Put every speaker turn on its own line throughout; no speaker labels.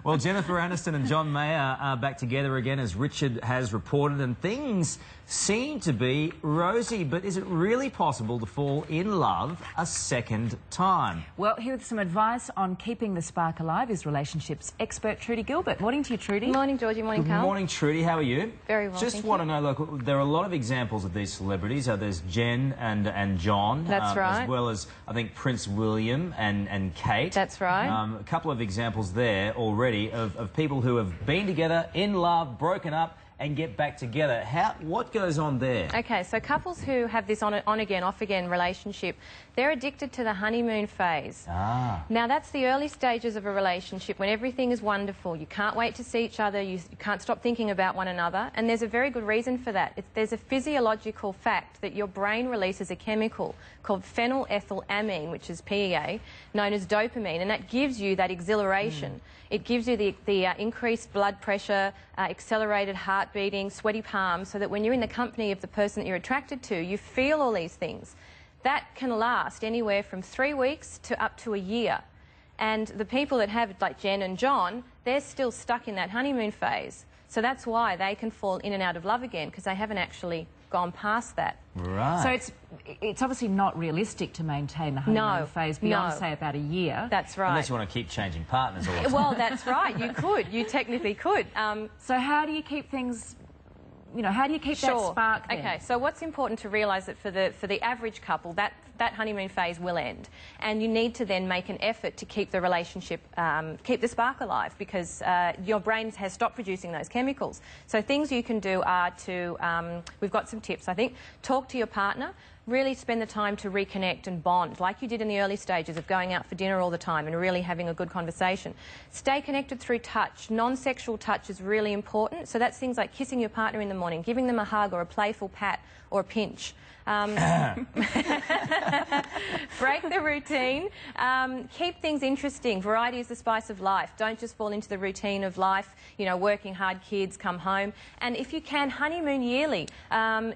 Well, Jennifer Aniston and John Mayer are back together again, as Richard has reported, and things seem to be rosy. But is it really possible to fall in love a second time?
Well, here with some advice on keeping the spark alive is relationships expert Trudy Gilbert. Morning to you, Trudy.
Morning, Georgie. Morning, Karl.
Good morning, Trudy. How are you?
Very well,
Just want to know, look, there are a lot of examples of these celebrities. There's Jen and John.
That's right.
As well as, I think, Prince William and Kate.
That's right.
A couple of examples there already of people who have been together, in love, broken up, and get back together. What goes on there?
Okay, so couples who have this on-again, off-again relationship, they're addicted to the honeymoon phase.
Ah.
Now, that's the early stages of a relationship when everything is wonderful. You can't wait to see each other. You can't stop thinking about one another. And there's a very good reason for that. There's a physiological fact that your brain releases a chemical called phenylethylamine, which is PEA, known as dopamine, and that gives you that exhilaration. It gives you the increased blood pressure, accelerated heart beating, sweaty palms, so that when you're in the company of the person that you're attracted to, you feel all these things. That can last anywhere from 3 weeks to up to a year. And the people that have, like Jen and John, they're still stuck in that honeymoon phase. So that's why they can fall in and out of love again, because they haven't actually gone past that.
Right.
So it's obviously not realistic to maintain the honeymoon phase beyond, say, about a year.
That's right.
Unless you want to keep changing partners all the time.
Well, that's right. You could. You technically could.
So how do you keep things... You know, how do you keep that spark then?
Okay, so what's important to realise that for the average couple, that honeymoon phase will end, and you need to then make an effort to keep the relationship, keep the spark alive, because your brain has stopped producing those chemicals. So things you can do are to, we've got some tips, I think. Talk to your partner. Really spend the time to reconnect and bond, like you did in the early stages of going out for dinner all the time and really having a good conversation. Stay connected through touch. Non-sexual touch is really important. So that's things like kissing your partner in the morning, giving them a hug or a playful pat or a pinch. Break the routine. Keep things interesting. Variety is the spice of life. Don't just fall into the routine of life, you know, working hard, kids, come home. And if you can, honeymoon yearly.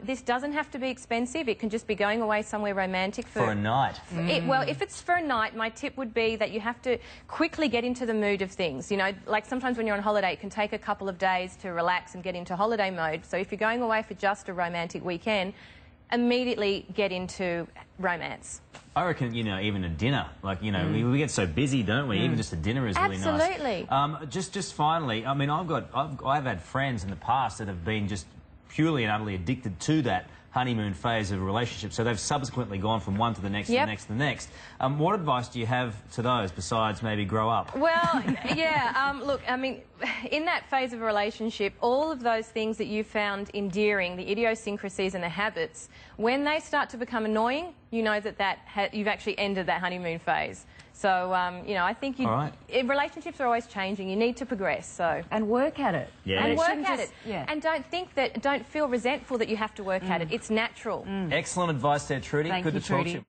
This doesn't have to be expensive. It can just be going away somewhere romantic for
a night.
Well, if it's for a night, my tip would be that you have to quickly get into the mood of things. You know, like sometimes when you're on holiday, it can take a couple of days to relax and get into holiday mode. So if you're going away for just a romantic weekend, immediately get into romance.
I reckon, you know, even a dinner, like, you know, we get so busy, don't we? Even just a dinner is really nice.
Absolutely.
Just finally, I mean, I've had friends in the past that have been just purely and utterly addicted to that honeymoon phase of a relationship, so they've subsequently gone from one to the next, to the next, to the next. What advice do you have to those besides maybe grow up?
Well, yeah, look, I mean, in that phase of a relationship, all of those things that you found endearing, the idiosyncrasies and the habits, when they start to become annoying, you know that you've actually ended that honeymoon phase. So, you know, I think relationships are always changing. You need to progress. So
and work at it.
Yeah.
And work at it. Yeah. And don't feel resentful that you have to work at it. It's natural.
Excellent advice there, Trudy.
Thank you,
Good to talk
Trudy.
to you.